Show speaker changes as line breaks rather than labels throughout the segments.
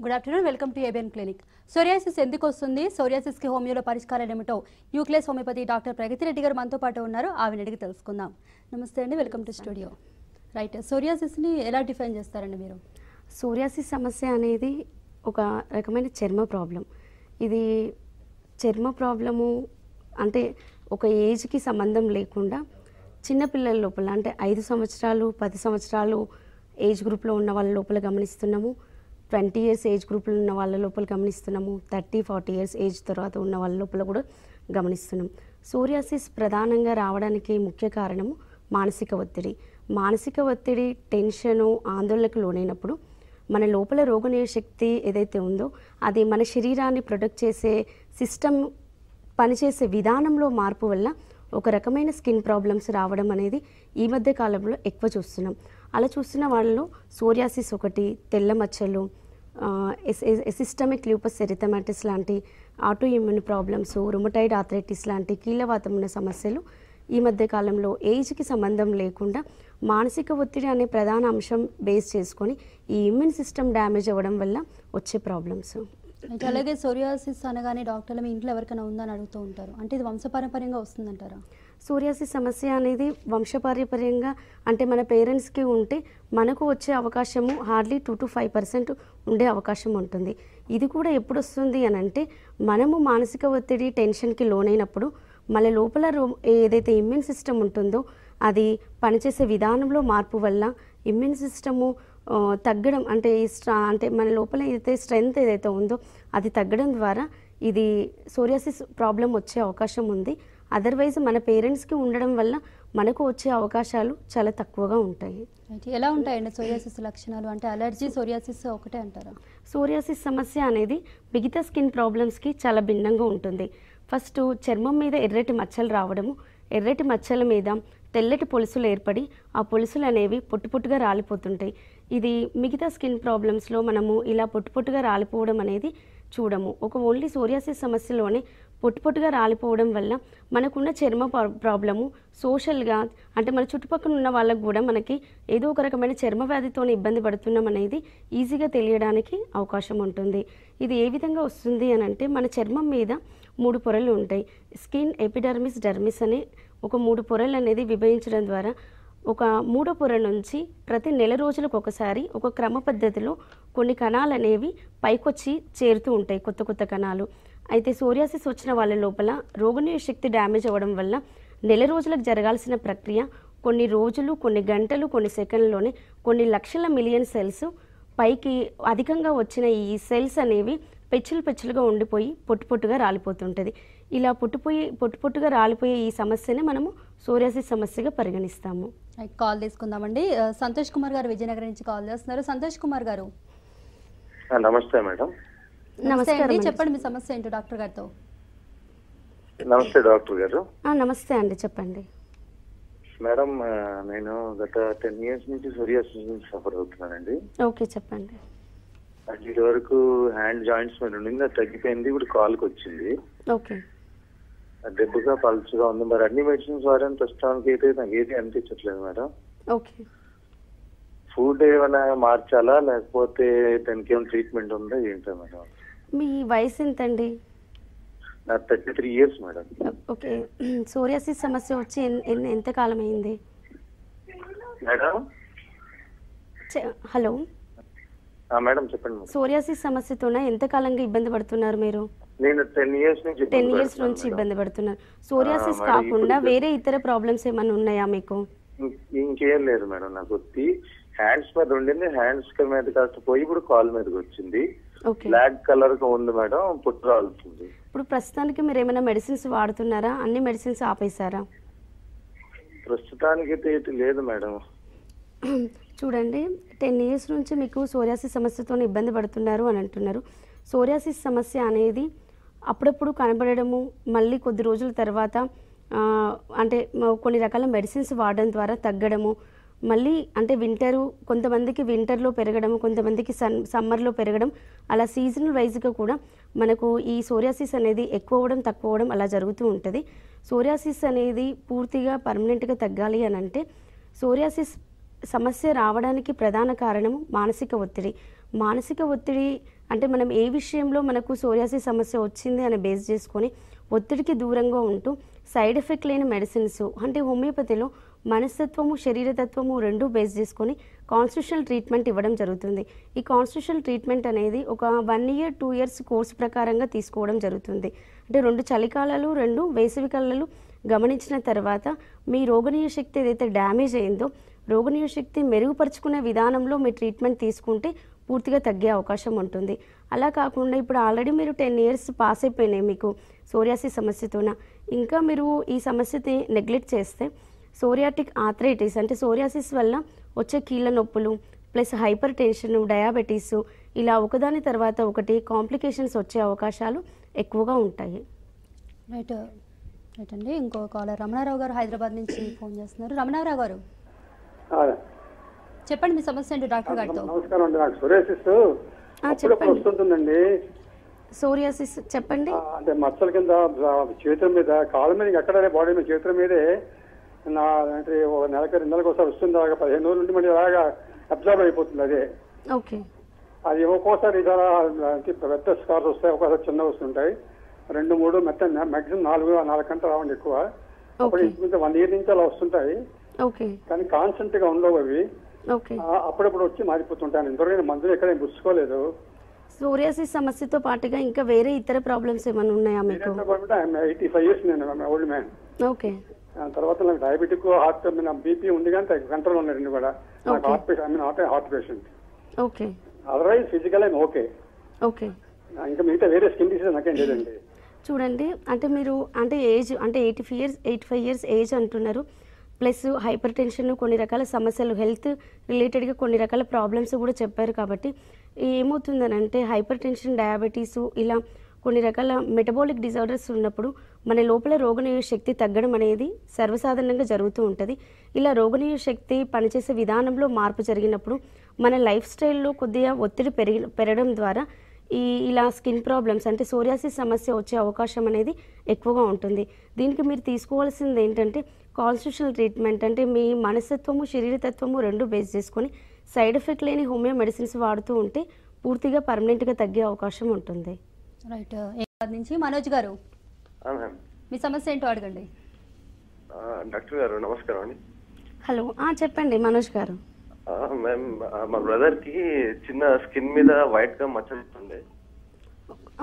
Good afternoon, welcome to ABN clinic. Psoriasis ఎందుకు వస్తుంది, సోరియాసిస్కి హోమియోలో పరిష్కారాలు ఏమిటో న్యూక్లియస్ హోమియోపతి డాక్టర్ ప్రగతి రెడ్డి గారు మనతో పాటు ఉన్నారు. ఆవిడ అడిగి తెలుసుకుందాం. నమస్తే అండి, వెల్కమ్ టు స్టూడియో. రైట్, సోరియాసిస్ని ఎలా డిఫైన్ చేస్తారండి మీరు?
సోరియాసిస్ సమస్య అనేది ఒక రకమైన చర్మ ప్రాబ్లం. ఇది చర్మ ప్రాబ్లము అంటే ఒక ఏజ్కి సంబంధం లేకుండా చిన్నపిల్లల లోపల అంటే 5 సంవత్సరాలు 10 సంవత్సరాలు ఏజ్ గ్రూప్లో ఉన్న వాళ్ళ లోపల గమనిస్తున్నాము, 20 years ఏజ్ గ్రూప్లో ఉన్న వాళ్ళ లోపల గమనిస్తున్నాము, 30-40 years ఏజ్ తర్వాత ఉన్న వాళ్ళ లోపల కూడా గమనిస్తున్నాం. సోరియాసిస్ ప్రధానంగా రావడానికి ముఖ్య కారణము మానసిక ఒత్తిడి. మానసిక ఒత్తిడి, టెన్షను, ఆందోళనకు లోనైనప్పుడు మన లోపల రోగనిరోధక శక్తి ఏదైతే ఉందో అది మన శరీరాన్ని ప్రొటెక్ట్ చేసే సిస్టమ్ పనిచేసే విధానంలో మార్పు వల్ల ఒక రకమైన స్కిన్ ప్రాబ్లమ్స్ రావడం అనేది ఈ మధ్య కాలంలో ఎక్కువ చూస్తున్నాం. అలా చూస్తున్న వాళ్ళలో సోరియాసిస్ ఒకటి, తెల్ల మచ్చలు, సిస్టమిక్ లూపస్ ఎరిథెమాటిస్ లాంటి auto immune problems, rheumatoid arthritis లాంటి కీళ్ళవాతం ఉన్న సమస్యలు ఈ మధ్య కాలంలో ఏజ్కి సంబంధం లేకుండా మానసిక ఒత్తిడి అనే ప్రధాన అంశం బేస్ చేసుకొని ఈ ఇమ్యూన్ సిస్టమ్ డ్యామేజ్ అవ్వడం వల్ల వచ్చే ప్రాబ్లమ్స్.
అలాగే సోరియాసిస్ అనగానే డాక్టర్లు మీ ఇంట్లో ఎవరికైనా ఉందని అడుగుతూ ఉంటారు, అంటే ఇది వంశపారంపర్యంగా వస్తుందంటారా?
సోరియాసిస్ సమస్య అనేది వంశపారంపర్యంగా అంటే మన పేరెంట్స్కి ఉంటే మనకు వచ్చే అవకాశము హార్డ్లీ 2-5% ఉండే అవకాశం ఉంటుంది. ఇది కూడా ఎప్పుడు వస్తుంది అని అంటే మనము మానసిక ఒత్తిడి, టెన్షన్కి లోనైనప్పుడు మన లోపల ఏదైతే ఇమ్యూన్ సిస్టమ్ ఉంటుందో అది పనిచేసే విధానంలో మార్పు వల్ల ఇమ్యూన్ సిస్టము తగ్గడం అంటే అంటే మన లోపల ఏదైతే స్ట్రెంగ్త్ ఏదైతే ఉందో అది తగ్గడం ద్వారా ఇది సోరియాసిస్ ప్రాబ్లం వచ్చే అవకాశం ఉంది. అదర్వైజ్ మన పేరెంట్స్కి ఉండడం వల్ల మనకు వచ్చే అవకాశాలు చాలా తక్కువగా ఉంటాయి.
ఎలా ఉంటాయండి సోరియాసిస్ లక్షణాలు? అంటే అలర్జీ, సోరియాసిస్ ఒకటే అంటారా?
సోరియాసిస్ సమస్య అనేది మిగతా స్కిన్ ప్రాబ్లమ్స్కి చాలా భిన్నంగా ఉంటుంది. ఫస్ట్ చర్మం మీద ఎర్రటి మచ్చలు రావడము, ఎర్రటి మచ్చల మీద తెల్లటి పొలుసులు ఏర్పడి ఆ పొలుసులు అనేవి పొట్టుగా రాలిపోతుంటాయి. ఇది మిగతా స్కిన్ ప్రాబ్లమ్స్లో మనము ఇలా పొట్టుగా రాలిపోవడం అనేది చూడము. ఒక ఓన్లీ సోరియాసిస్ సమస్యలోనే పొట్టుగా రాలిపోవడం వల్ల మనకున్న చర్మ ప్రాబ్లము సోషల్గా అంటే మన చుట్టుపక్కల ఉన్న వాళ్ళకు కూడా మనకి ఏదో ఒక రకమైన చర్మ వ్యాధితో ఇబ్బంది పడుతున్నాం అనేది ఈజీగా తెలియడానికి అవకాశం ఉంటుంది. ఇది ఏ విధంగా వస్తుంది అని అంటే మన చర్మం మీద 3 పొరలు ఉంటాయి. స్కిన్, ఎపిడర్మిస్, డర్మిస్ అనే ఒక 3 పొరలు అనేది విభజించడం ద్వారా ఒక 3వ పొర నుంచి ప్రతి నెల రోజులకు ఒకసారి ఒక క్రమ పద్ధతిలో కొన్ని కణాలు అనేవి పైకొచ్చి చేరుతూ ఉంటాయి, కొత్త కణాలు. అయితే సోరియాసిస్ వచ్చిన వాళ్ళ లోపల రోగనిరోధక శక్తి డ్యామేజ్ అవ్వడం వల్ల నెల రోజులకు జరగాల్సిన ప్రక్రియ కొన్ని రోజులు, కొన్ని గంటలు, కొన్ని సెకండ్లోనే కొన్ని లక్షల మిలియన్ సెల్స్ పైకి అధికంగా వచ్చిన ఈ సెల్స్ అనేవి పెచ్చులుగా ఉండిపోయి పొట్టుగా రాలిపోతుంటుంది. ఇలా పొట్టుగా రాలిపోయే ఈ సమస్యని మనము సోరియాసిస్ సమస్యగా పరిగణిస్తాము.
కాల్ తీసుకుందామండి. సంతోష్ కుమార్ గారు విజయనగరం నుంచి కాల్ చేస్తున్నారు. సంతోష్ కుమార్ గారు
నమస్తే మేడం.
నమస్తే అండి, చెప్పండి మీ సమస్య ఏంటో డాక్టర్ గారితో.
నమస్తే డాక్టర్ గారు.
నమస్తే అండి, చెప్పండి.
మేడం, నేను గత 10 years నుంచి సోరియాసిస్ నుంచి సఫర్ అవుతున్నానండి.
ఓకే, చెప్పండి.
అది ఇది వరకు హ్యాండ్ జాయింట్స్ మీద ఉండింది, అది తగ్గిపోయింది, ఇప్పుడు కాల్కి వచ్చింది.
ఓకే,
దెబ్బగా పల్చగా ఉంది. మరి అన్ని మెడిసిన్స్ వాడని ప్రస్తుతానికి అయితే నాకు ఏది అనిపించట్లేదు మేడం.
ఓకే.
ఫుడ్ ఏమైనా మార్చాలా లేకపోతే దానికి ఏమైనా ట్రీట్మెంట్ ఉందా ఏంటో మేడం?
మీ వయసు ఎంతండి?
నాకు 33 years మేడం.
ఓకే. సోరియాసిస్ సమస్య వచ్చి ఎంత కాలం అయింది
మేడం?
హలో
మేడం చెప్పండి.
సోరియాసిస్ సమస్యతోనే ఎంత కాలంగా ఇబ్బంది పడుతున్నారు మీరు?
నేను 10 years
నుంచి ఇబ్బంది పడుతున్నారు. సోరియాసిస్ కాకుండా వేరే ఇతర ప్రాబ్లమ్స్ ఏమైనా ఉన్నాయా మీకు?
ఇంకేం లేదు మేడం. నాకు వచ్చి హ్యాండ్స్ మీద ఉండింది, హ్యాండ్స్ మీద కాస్త పోయి ఇప్పుడు కాల్ మీదకి వచ్చింది. బ్లాక్ కలర్ గా ఉంది మేడం, పుట్టు రాలుతుంది.
ఇప్పుడు ప్రస్తుతానికి మీరు ఏమైనా మెడిసిన్స్ వాడుతున్నారా? అన్ని మెడిసిన్స్ ఆపేశారా?
ప్రస్తుతానికి అయితే లేదు మేడం.
చూడండి, 10 years నుంచి మీకు సోరియాసిస్ సమస్యతో ఇబ్బంది పడుతున్నారు అని అంటున్నారు. సోరియాసిస్ సమస్య అనేది అప్పుడప్పుడు కనబడము, మళ్ళీ కొద్ది రోజుల తర్వాత అంటే కొన్ని రకాల మెడిసిన్స్ వాడడం ద్వారా తగ్గడము, మళ్ళీ అంటే కొంతమందికి వింటర్లో పెరగడం, కొంతమందికి సమ్మర్లో పెరగడం, అలా సీజనల్ వైజ్గా కూడా మనకు ఈ సోరియాసిస్ అనేది ఎక్కువ అవ్వడం, తక్కువ అవ్వడం అలా జరుగుతూ ఉంటుంది. సోరియాసిస్ అనేది పూర్తిగా పర్మనెంట్గా తగ్గాలి అని అంటే సోరియాసిస్ సమస్య రావడానికి ప్రధాన కారణం మానసిక ఒత్తిడి. మానసిక ఒత్తిడి అంటే మనం ఏ విషయంలో మనకు సోరియాసిస్ సమస్య వచ్చింది అని బేస్ చేసుకొని ఒత్తిడికి దూరంగా ఉంటూ సైడ్ ఎఫెక్ట్ లేని మెడిసిన్స్ అంటే హోమియోపతిలో మనస్తత్వము శరీరతత్వము రెండూ బేస్ చేసుకొని కాన్స్టిట్యూషనల్ ట్రీట్మెంట్ ఇవ్వడం జరుగుతుంది. ఈ కాన్స్టిట్యూషనల్ ట్రీట్మెంట్ అనేది ఒక 1 year 2 years కోర్సు ప్రకారంగా తీసుకోవడం జరుగుతుంది. అంటే 2 చలికాలాలు 2 వేసవి కాలాలు గమనించిన తర్వాత మీ రోగనిరోధక శక్తి ఏదైతే డ్యామేజ్ అయిందో రోగనిరోధక శక్తి మెరుగుపరుచుకునే విధానంలో మీ ట్రీట్మెంట్ తీసుకుంటే పూర్తిగా తగ్గే అవకాశం ఉంటుంది. అలా కాకుండా ఇప్పుడు ఆల్రెడీ మీరు 10 years పాస్ అయిపోయినాయి మీకు సోరియాసిస్ సమస్యతోన, ఇంకా మీరు ఈ సమస్యని నెగ్లెక్ట్ చేస్తే సోరియాటిక్ ఆర్థరైటిస్ అంటే సోరియాసిస్ వల్ల వచ్చే కీళ్ళ నొప్పులు ప్లస్ హైపర్ టెన్షన్, డయాబెటీస్ ఇలా ఒకదాని తర్వాత ఒకటి కాంప్లికేషన్స్ వచ్చే అవకాశాలు ఎక్కువగా ఉంటాయి.
రైట్ రైట్ అండి. ఇంకో కాలర్ రమణారావు గారు హైదరాబాద్ నుంచి ఫోన్ చేస్తున్నారు. రమణారావు గారు చెప్పండి మీ సమస్య ఏంటి డాక్టర్ గారితో.
నమస్కారం అండి. నాకు సోరియాసిస్ వస్తుంటుందండి.
సోరియాసిస్ చెప్పండి.
అంటే మచ్చల కింద చేతుల మీద కాళ్ళ మీద ఎక్కడ బాడీ మీద చేతుల మీదే నా అంటే నెలకి 2 నెలలకు ఒకసారి వస్తుంది. 15 రోజుల నుండి మళ్ళీ అలాగా అబ్జర్వ్ అయిపోతుంది. అదే
ఓకే.
అది ఒక్కోసారి చాలా పెద్ద స్కార్స్ వస్తాయి, ఒక్కోసారి చిన్న వస్తుంటాయి. 2 3 మాక్సిమం 4 గంటలు రావండి ఎక్కువ. అప్పుడు 1 year నుంచి అలా వస్తుంటాయి.
ఓకే.
కానీ కాన్స్టెంట్ గా ఉండవు అవి.
ఓకే.
అప్పుడప్పుడు వచ్చి మారిపోతుంటాను. ఇంతవరకు మందులు ఎక్కడ పుచ్చుకోలేదు.
సోరియాసిస్ సమస్యతో పాటుగా ఇంకా వేరే ఇతర ప్రాబ్లమ్స్ ఏమైనా ఉన్నాయా మీకు?
85 years నేను ఓల్డ్ మ్యాన్.
ఓకే.
తర్వాత నాకు డయాబెటిక్ హార్ట్ బీపీ ఉంది కానీ కంట్రోల్ ఉన్నాయి రెండు కూడా. నాకు heart patient.
Okay.
Otherwise physical I'm okay.
Okay.
ఇంకా మిగతా వేరే స్కిన్ డిసీజ్ నాకేం లేదండి.
చూడండి, అంటే మీరు అంటే ఏజ్ అంటే 85 years ఏజ్ అంటున్నారు, ప్లస్ హైపర్ టెన్షన్, కొన్ని రకాల సమస్యలు హెల్త్ రిలేటెడ్గా కొన్ని రకాల ప్రాబ్లమ్స్ కూడా చెప్పారు. కాబట్టి ఏమవుతుందని అంటే హైపర్ టెన్షన్, డయాబెటీస్ ఇలా కొన్ని రకాల మెటబాలిక్ డిజార్డర్స్ ఉన్నప్పుడు మన లోపల రోగనిరోధక శక్తి తగ్గడం అనేది సర్వసాధారణంగా జరుగుతూ ఉంటుంది. ఇలా రోగనిరోధక శక్తి పనిచేసే విధానంలో మార్పు జరిగినప్పుడు మన లైఫ్ స్టైల్లో కొద్దిగా ఒత్తిడి పెరగడం ద్వారా ఇలా స్కిన్ ప్రాబ్లమ్స్ అంటే సోరియాసిస్ సమస్య వచ్చే అవకాశం అనేది ఎక్కువగా ఉంటుంది. దీనికి మీరు తీసుకోవాల్సింది ఏంటంటే కాన్స్టిట్యూషనల్ ట్రీట్మెంట్. అంటే మీ మనస్తత్వము శరీరతత్వము రెండు బేస్ చేసుకొని సైడ్ ఎఫెక్ట్ లేని హోమియో మెడిసిన్స్ వాడుతూ ఉంటే పూర్తిగా పర్మనెంట్గా తగ్గే అవకాశం ఉంటుంది.
రైట్. నుంచి మనోజ్ గారు మీ సమస్య ఏంటో అడగండి.
డాక్టర్ గారు నమస్కారం అండి.
హలో, చెప్పండి మనోజ్ గారు.
మ్యామ్, మా బ్రదర్ కి చిన్న స్కిన్ మీద వైట్ గా మచ్చలు.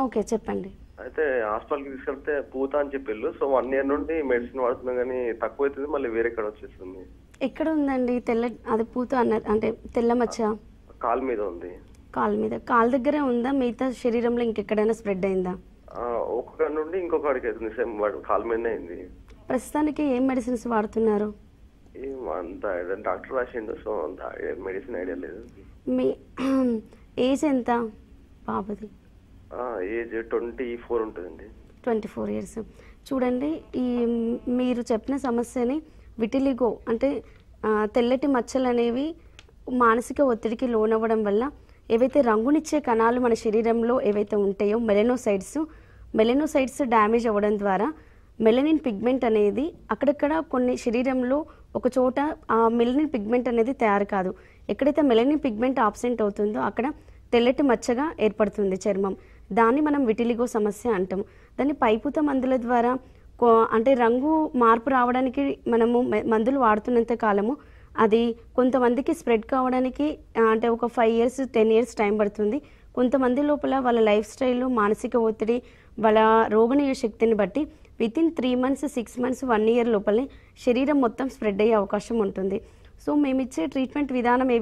ఓకే, చెప్పండి.
అయితే హాస్పిటల్కి తీసుకెళ్తే పూత అని చెప్పిళ్ళు. సో 1 year నుండి మెడిసిన్ వాడుతున్నాం కానీ తక్కువ అవుతుంది, మళ్ళీ వేరే ఎక్కడ వచ్చేస్తుంది.
ఎక్కడ ఉందండి అది పూత అన్నారు అంటే తెల్ల మచ్చ?
కాలు మీద ఉంది.
కాలు మీద, కాలు దగ్గరే ఉందా? మిగతా శరీరంలో ఇంకెక్కడైనా స్ప్రెడ్ అయిందా?
ఒక్క నుండి ఇంకొకడికి అవుతుంది, సేమ్ కాలు మీదనే అయింది.
ప్రస్తుతానికి ఏం మెడిసిన్స్ వాడుతున్నారు?
అంత డాక్టర్ రాసిండు, సో అంత మెడిసిన్ ఐడియా లేదు.
మీ ఏజ్ ఎంత బాబుది?
ఏజ్ 24 ఉంటుందండి.
24 years. చూడండి, మీరు చెప్పిన సమస్యని విటిలిగో అంటే తెల్లటి మచ్చలు అనేవి మానసిక ఒత్తిడికి లోనవ్వడం వల్ల ఏవైతే రంగునిచ్చే కణాలు మన శరీరంలో ఏవైతే ఉంటాయో మెలనోసైట్స్ డ్యామేజ్ అవ్వడం ద్వారా మెలనిన్ పిగ్మెంట్ అనేది అక్కడక్కడ కొన్ని శరీరంలో ఒక చోట ఆ మెలనిన్ పిగ్మెంట్ అనేది తయారు కాదు. ఎక్కడైతే మెలనిన్ పిగ్మెంట్ ఆబ్సెంట్ అవుతుందో అక్కడ తెల్లటి మచ్చగా ఏర్పడుతుంది చర్మం. దాన్ని మనం విటిలిగో సమస్య అంటాము. దాన్ని పైపూత మందుల ద్వారా అంటే రంగు మార్పు రావడానికి మనము మందులు వాడుతున్నంత కాలము అది కొంతమందికి స్ప్రెడ్ కావడానికి అంటే ఒక 5 years 10 years టైం పడుతుంది. కొంతమంది లోపల వాళ్ళ లైఫ్ స్టైల్, మానసిక ఒత్తిడి, వాళ్ళ రోగనిరోధక శక్తిని బట్టి వితిన్ 3 months 6 months 1 year లోపలే శరీరం మొత్తం స్ప్రెడ్ అయ్యే అవకాశం ఉంటుంది. సో మేమిచ్చే ట్రీట్మెంట్ విధానం ఏ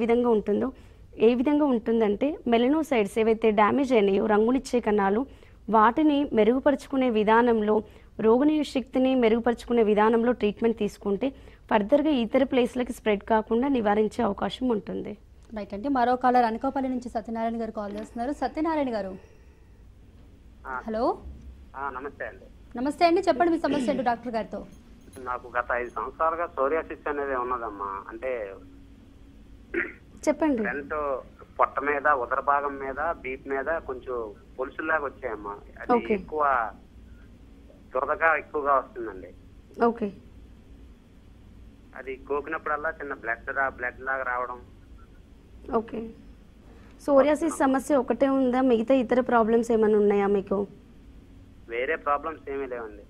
విధంగా ఉంటుందంటే మెలనోసైట్స్ ఏవైతే డ్యామేజ్ అయినాయో రంగునిచ్చే కణాలు వాటిని మెరుగుపరుచుకునే విధానంలో రోగనిరోధక శక్తిని మెరుగుపరుచుకునే విధానంలో ట్రీట్మెంట్ తీసుకుంటే ఫర్దర్గా ఇతర ప్లేస్లకి స్ప్రెడ్ కాకుండా నివారించే అవకాశం ఉంటుంది.
రైట్ అండి. మరో కాలర్ అనకాపల్లి నుంచి సత్యనారాయణ గారు కాల్ చేస్తున్నారు. సత్యనారాయణ గారు హలో.
నమస్తే అండి.
నమస్తే అండి, చెప్పండి మీ సమస్య ఏంటో డాక్టర్ గారితో.
నాకు గత 5 సంవత్సరాలుగా సోరియాసిస్ అనేది ఉన్నదమ్మా. అంటే
చెప్పండి.
ఫ్రంట్ పొట్ట మీద, ఉదర భాగం మీద, బీప్ మీద కొంచెం పొలుసులాగా వచ్చాయమ్మా. అది ఎక్కువ దురదగా ఎక్కువగా వస్తుందండి.
ఓకే.
అది కోకినప్పుడల్లా చిన్న బ్లడ్ లాగా రావడం.
ఓకే. సోరియాసిస్ సమస్య ఒకటే ఉందా, మిగతా ఇతర ప్రాబ్లమ్స్ ఏమైనా ఉన్నాయా మీకు?
వేరే ప్రాబ్లమ్స్ ఏమీ లేవండి.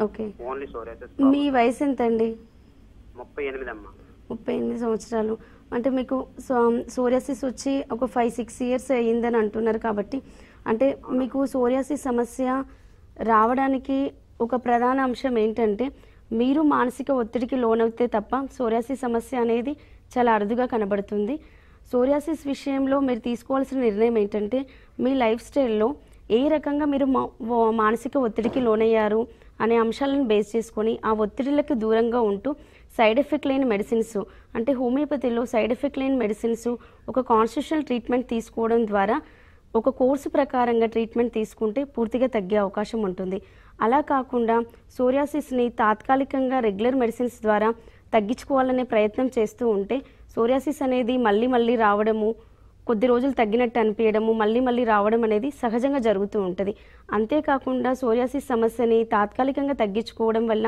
ఓకే.
Only psoriasis.
మీ వయసు ఎంత అండి?
38 అమ్మా.
38 సంవత్సరాలు. అంటే మీకు సోరియాసిస్ వచ్చి ఒక 5-6 ఇయర్స్ అయ్యిందని అంటున్నారు కాబట్టి, అంటే మీకు సోరియాసిస్ సమస్య రావడానికి ఒక ప్రధాన అంశం ఏంటంటే మీరు మానసిక ఒత్తిడికి లోనవుతే తప్ప సోరియాసిస్ సమస్య అనేది చాలా అరుదుగా కనబడుతుంది. సోరియాసిస్ విషయంలో మీరు తీసుకోవాల్సిన నిర్ణయం ఏంటంటే మీ లైఫ్ స్టైల్లో ఏ రకంగా మీరు మానసిక ఒత్తిడికి లోనయ్యారు అనే అంశాలను బేస్ చేసుకొని ఆ ఒత్తిడిలకు దూరంగా ఉంటూ సైడ్ ఎఫెక్ట్ లేని మెడిసిన్స్, అంటే హోమియోపతిలో సైడ్ ఎఫెక్ట్ లేని మెడిసిన్స్ ఒక కాన్స్టిట్యూషనల్ ట్రీట్మెంట్ తీసుకోవడం ద్వారా ఒక కోర్సు ప్రకారంగా ట్రీట్మెంట్ తీసుకుంటే పూర్తిగా తగ్గే అవకాశం ఉంటుంది. అలా కాకుండా సోరియాసిస్ని తాత్కాలికంగా రెగ్యులర్ మెడిసిన్స్ ద్వారా తగ్గించుకోవాలనే ప్రయత్నం చేస్తూ ఉంటే సోరియాసిస్ అనేది మళ్ళీ మళ్ళీ రావడము, కొద్ది రోజులు తగ్గినట్టు అనిపించడము, మళ్ళీ మళ్ళీ రావడం అనేది సహజంగా జరుగుతూ ఉంటుంది. అంతేకాకుండా సోరియాసిస్ సమస్యని తాత్కాలికంగా తగ్గించుకోవడం వల్ల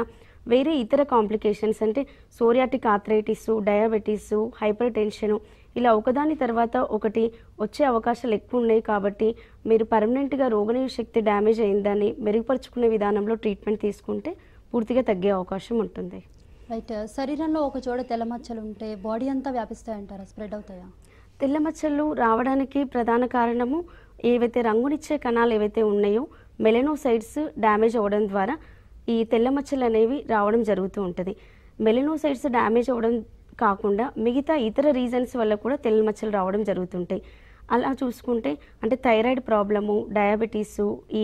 వేరే ఇతర కాంప్లికేషన్స్ అంటే psoriatic arthritis, diabetes, hyper tension ఇలా ఒకదాని తర్వాత ఒకటి వచ్చే అవకాశాలు ఎక్కువ ఉన్నాయి. కాబట్టి మీరు పర్మనెంట్గా రోగనిరోధక శక్తి డ్యామేజ్ అయిందని మెరుగుపరుచుకునే విధానంలో ట్రీట్మెంట్ తీసుకుంటే పూర్తిగా తగ్గే అవకాశం ఉంటుంది.
రైట్. శరీరంలో ఒక చోట తెల్లమచ్చలు ఉంటే బాడీ అంతా వ్యాపిస్తాయంటారా, స్ప్రెడ్ అవుతాయా?
తెల్లమచ్చలు రావడానికి ప్రధాన కారణము ఏవైతే రంగునిచ్చే కణాలు ఏవైతే ఉన్నాయో మెలనోసైట్స్ డ్యామేజ్ అవ్వడం ద్వారా ఈ తెల్లమచ్చలు అనేవి రావడం జరుగుతూ ఉంటుంది. మెలనోసైట్స్ డ్యామేజ్ అవ్వడం కాకుండా మిగతా ఇతర రీజన్స్ వల్ల కూడా తెల్లమచ్చలు రావడం జరుగుతుంటాయి. అలా చూసుకుంటే అంటే థైరాయిడ్ ప్రాబ్లము, డయాబెటీసు, ఈ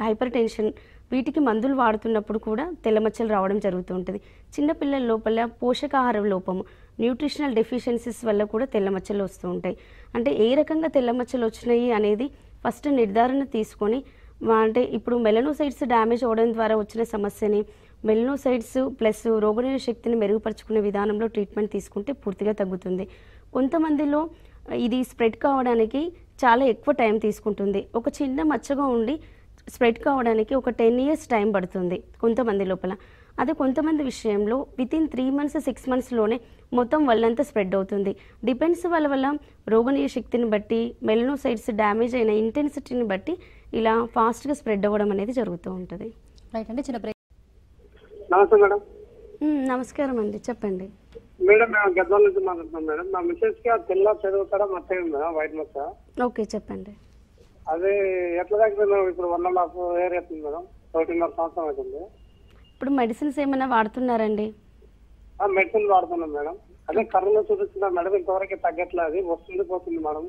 హైపర్ టెన్షన్ వీటికి మందులు వాడుతున్నప్పుడు కూడా తెల్లమచ్చలు రావడం జరుగుతూ ఉంటుంది. చిన్నపిల్లల లోపల పోషకాహార లోపము, న్యూట్రిషనల్ డెఫిషియన్సీస్ వల్ల కూడా తెల్లమచ్చలు వస్తూ ఉంటాయి. అంటే ఏ రకంగా తెల్లమచ్చలు వచ్చినాయి అనేది ఫస్ట్ నిర్ధారణ తీసుకొని, అంటే ఇప్పుడు మెలనోసైట్స్ డ్యామేజ్ అవ్వడం ద్వారా వచ్చిన సమస్యని మెలనోసైట్స్ ప్లస్ రోగనిరోధక శక్తిని మెరుగుపరుచుకునే విధానంలో ట్రీట్మెంట్ తీసుకుంటే పూర్తిగా తగ్గుతుంది. కొంతమందిలో ఇది స్ప్రెడ్ కావడానికి చాలా ఎక్కువ టైం తీసుకుంటుంది. ఒక చిన్న మచ్చగా ఉండి స్ప్రెడ్ కావడానికి ఒక 10 years టైం పడుతుంది కొంతమంది లోపల. అదే కొంతమంది విషయంలో వితిన్ 3 months 6 monthsలోనే మొత్తం వాళ్ళంతా స్ప్రెడ్ అవుతుంది. డిపెండ్స్ వల్ల రోగనిరోధక శక్తిని బట్టి, మెలనోసైట్స్ డ్యామేజ్ అయిన ఇంటెన్సిటీని బట్టి ఇలా ఫాస్ట్గా స్ప్రెడ్ అవ్వడం అనేది జరుగుతూ ఉంటుంది.
రైట్ అండి. చిన్న బ్రేక్.
నమస్తే మేడం.
నమస్కారం అండి, చెప్పండి.
మేడం మేము గద్వాల నుంచి మాట్లాడుతున్నాం మేడం. మా మిస్సెస్ కి తెల్ల చదువుతారా మచ్చ మేడం, వైట్ మచ్చ.
ఓకే, చెప్పండి.
అదే ఎట్లా తగ్గుతుంది? ఇప్పుడు 1.5 year అవుతుంది మేడం, 1.5 సంవత్సరం అవుతుంది.
ఇప్పుడు మెడిసిన్స్ ఏమైనా వాడుతున్నారండి?
మెడిసిన్ వాడుతున్నాం మేడం. అదే కర్రలో చూపిస్తున్నా మేడం, ఇంతవరకు తగ్గట్లేదు, అది వస్తుంది పోతుంది మేడం.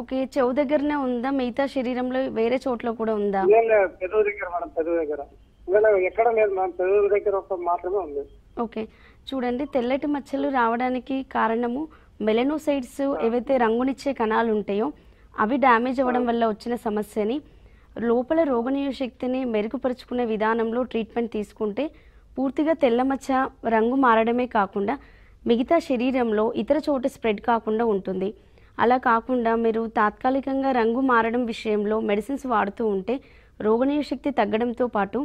ఓకే, చెవు దగ్గరనే ఉందా, మిగతా శరీరంలో వేరే చోట్ల కూడా ఉందా?
పెదవు దగ్గర మేడం, పెదవు దగ్గర. ఎక్కడ లేదు మేడం, పెదవు దగ్గర మాత్రమే ఉంది.
ఓకే, చూడండి, తెల్లటి మచ్చలు రావడానికి కారణము మెలనోసైట్స్ ఏవైతే రంగునిచ్చే కణాలు ఉంటాయో అవి డ్యామేజ్ అవ్వడం వల్ల వచ్చిన సమస్యని లోపల రోగనిరోధక శక్తిని మెరుగుపరుచుకునే విధానంలో ట్రీట్మెంట్ తీసుకుంటే పూర్తిగా తెల్లమచ్చ రంగు మారడమే కాకుండా మిగతా శరీరంలో ఇతర చోట స్ప్రెడ్ కాకుండా ఉంటుంది. అలా కాకుండా మీరు తాత్కాలికంగా రంగు మారడం విషయంలో మెడిసిన్స్ వాడుతూ ఉంటే రోగనిరోధక శక్తి తగ్గడంతో పాటు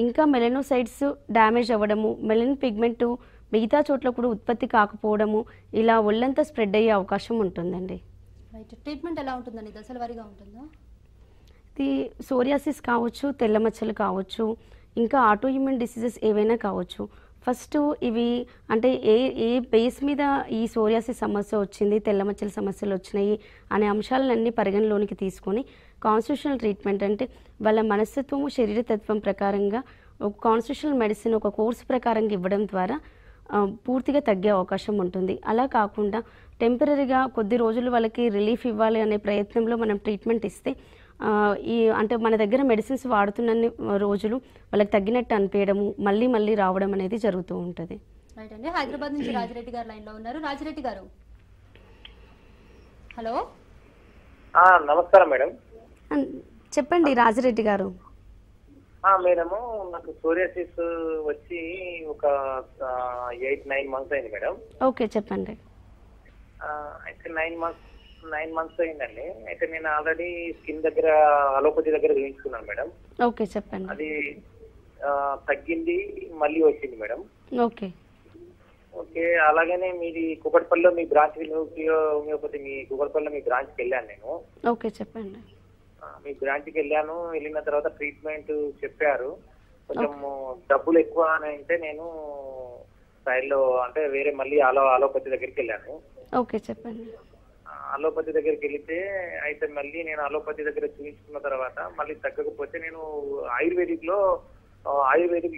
ఇంకా మెలనోసైట్స్ డ్యామేజ్ అవ్వడము, మెలనిన్ పిగ్మెంటు మిగతా చోట్ల కూడా ఉత్పత్తి కాకపోవడము, ఇలా ఒళ్ళంతా స్ప్రెడ్ అయ్యే అవకాశం ఉంటుందండి.
రైట్. ట్రీట్మెంట్ ఎలా ఉంటుందండి? దశల వారీగా ఉంటుందా?
ఇది సోరియాసిస్ కావచ్చు, తెల్లమచ్చలు కావచ్చు, ఇంకా ఆటో ఇమ్యూన్ డిసీజెస్ ఏవైనా కావచ్చు. ఫస్ట్ ఇవి అంటే ఏ బేస్ మీద ఈ సోరియాసిస్ సమస్య వచ్చింది, తెల్లమచ్చల సమస్యలు వచ్చినాయి అనే అంశాలన్నీ పరిగణలోనికి తీసుకొని కాన్స్టిట్యూషనల్ ట్రీట్మెంట్ అంటే వాళ్ళ మనస్తత్వము, శరీరతత్వం ప్రకారంగా ఒక కాన్స్టిట్యూషనల్ మెడిసిన్ ఒక కోర్సు ప్రకారంగా ఇవ్వడం ద్వారా పూర్తిగా తగ్గే అవకాశం ఉంటుంది. అలా కాకుండా టెంపరీగా కొద్ది రోజులు వాళ్ళకి రిలీఫ్ ఇవ్వాలి అనే ప్రయత్నంలో మనం ట్రీట్మెంట్ ఇస్తే అంటే మన దగ్గర మెడిసిన్స్ వాడుతున్న రోజులు వాళ్ళకి తగ్గినట్టు అనిపించడము, మళ్ళీ మళ్ళీ రావడం అనేది జరుగుతూ ఉంటుంది.
రైట్ అండి. హైదరాబాద్ నుంచి రాజిరెడ్డి గారు లైన్లో ఉన్నారు. రాజిరెడ్డి గారు, హలో.
నమస్కారం మేడం.
చెప్పండి రాజిరెడ్డి గారు.
మేడము నాకు సోరియాసిస్ వచ్చి ఒక 8-9 months అయింది మేడం.
ఓకే, చెప్పండి.
అయితే 9 months అయిందండి. అయితే నేను ఆల్రెడీ స్కిన్ దగ్గర అలోపతి దగ్గర చూపించుకున్నాను మేడం.
ఓకే, చెప్పండి.
అది తగ్గింది, మళ్ళీ వచ్చింది మేడం.
ఓకే.
ఓకే. అలాగనే మీది కుకట్పల్లిలో మీ బ్రాంచ్ హోమియోపతి మీ కుకట్పల్లిలో మీ బ్రాంచ్కి వెళ్ళాను నేను.
ఓకే చెప్పండి.
మీ బ్రాంచ్కి వెళ్ళాను. వెళ్ళిన తర్వాత ట్రీట్మెంట్ చెప్పారు. కొంచెం డబ్బులు ఎక్కువ అని అంటే నేను సైడ్లో అంటే వేరే మళ్ళీ అలోపతి దగ్గరికి వెళ్ళాను.
ఓకే చెప్పండి.
అలోపతి దగ్గరికి వెళితే అయితే మళ్ళీ నేను అలోపతి దగ్గర చూపించుకున్న తర్వాత మళ్ళీ తగ్గకపోతే నేను ఆయుర్వేదిక్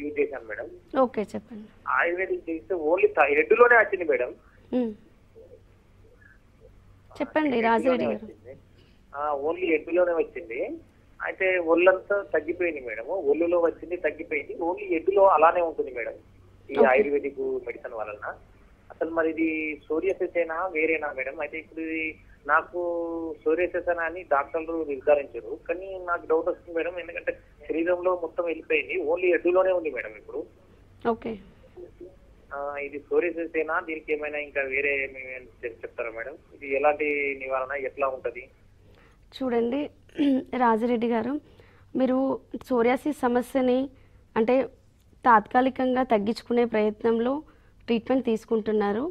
యూజ్ చేశాను మేడం.
ఓకే చెప్పండి.
ఆయుర్వేదిక్ చేస్తే ఓన్లీ హెడ్ లోనే వచ్చింది మేడం.
చెప్పండి రాజిరెడ్డి గారు.
ఓన్లీ హెడ్ లోనే వచ్చింది. అయితే ఒళ్ళంతా తగ్గిపోయింది మేడం. ఒళ్ళులో వచ్చింది తగ్గిపోయింది. ఓన్లీ హెడ్ లో అలానే ఉంటుంది మేడం ఈ ఆయుర్వేదిక్ మెడిసిన్ వలన. అసలు మరి ఇది సోరియాసిస్ అయినా వేరేనా మేడం? అయితే ఇప్పుడు ఇది నాకు సోరియాసిస్ అని డాక్టర్లు నిర్ధారించారు. కానీ నాకు డౌట్ వస్తుంది మేడం, ఎందుకంటే శరీరంలో మొత్తం వెళ్ళిపోయింది, ఓన్లీ హెడ్ లోనే ఉంది మేడం ఇప్పుడు.
ఓకే.
ఇది సోరియాసిస్ అయినా దీనికి ఏమైనా ఇంకా వేరే చెప్తారా మేడం? ఇది ఎలాంటి నివారణ ఎట్లా ఉంటది?
చూడండి రాజిరెడ్డి గారు, మీరు సోరియాసిస్ సమస్యని అంటే తాత్కాలికంగా తగ్గించుకునే ప్రయత్నంలో ట్రీట్మెంట్ తీసుకుంటున్నారు.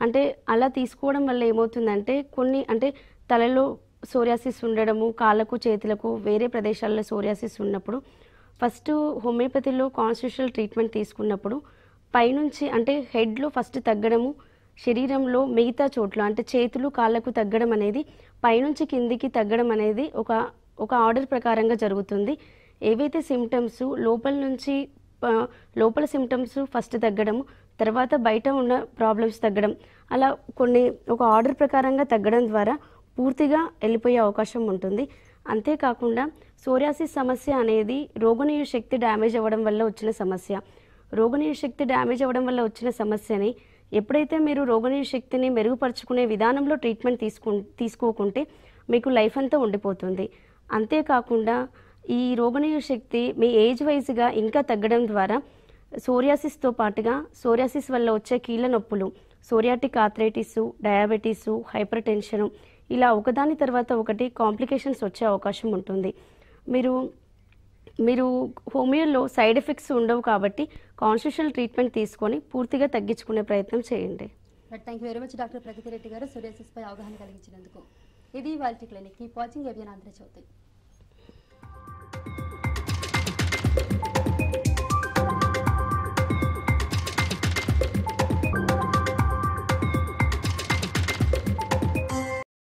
అంటే అలా తీసుకోవడం వల్ల ఏమవుతుందంటే కొన్ని అంటే తలలో సోరియాసిస్ ఉండడము, కాళ్ళకు చేతులకు వేరే ప్రదేశాల్లో సోరియాసిస్ ఉన్నప్పుడు ఫస్ట్ హోమియోపతిలో కాన్స్టిట్యూషనల్ ట్రీట్మెంట్ తీసుకున్నప్పుడు పైనుంచి అంటే హెడ్లో ఫస్ట్ తగ్గడము, శరీరంలో మిగతా చోట్ల అంటే చేతులు కాళ్ళకు తగ్గడం అనేది పైనుంచి కిందికి తగ్గడం అనేది ఒక ఆర్డర్ ప్రకారంగా జరుగుతుంది. ఏవైతే సిమ్టమ్స్ లోపల సిమ్టమ్స్ ఫస్ట్ తగ్గడము, తర్వాత బయట ఉన్న ప్రాబ్లమ్స్ తగ్గడం, అలా కొన్ని ఒక ఆర్డర్ ప్రకారంగా తగ్గడం ద్వారా పూర్తిగా వెళ్ళిపోయే అవకాశం ఉంటుంది. అంతేకాకుండా సోరియాసిస్ సమస్య అనేది రోగనిరోధక శక్తి డ్యామేజ్ అవ్వడం వల్ల వచ్చిన సమస్య. రోగనిరోధక శక్తి డ్యామేజ్ అవ్వడం వల్ల వచ్చిన సమస్యని ఎప్పుడైతే మీరు రోగనిరోధక శక్తిని మెరుగుపరుచుకునే విధానంలో ట్రీట్మెంట్ తీసుకోకుంటే మీకు లైఫ్ అంతా ఉండిపోతుంది. అంతేకాకుండా ఈ రోగనిరోధక శక్తి మీ ఏజ్ వైజ్గా ఇంకా తగ్గడం ద్వారా సోరియాసిస్తో పాటుగా సోరియాసిస్ వల్ల వచ్చే కీళ్ళ నొప్పులు, psoriatic arthritis, diabetes, hyper tension ఇలా ఒకదాని తర్వాత ఒకటి కాంప్లికేషన్స్ వచ్చే అవకాశం ఉంటుంది. మీరు హోమియోలో సైడ్ ఎఫెక్ట్స్ ఉండవు కాబట్టి కాన్స్టిట్యూషనల్ ట్రీట్మెంట్ తీసుకొని పూర్తిగా తగ్గించుకునే ప్రయత్నం చేయండి.
Thank you very much doctor ప్రగతి రెడ్డి గారు సోరియాసిస్ పై అవగాహన కలిగించినందుకు. ఇది వాళ్ళ clinic. Keep watching ABN Andhra Jyothi.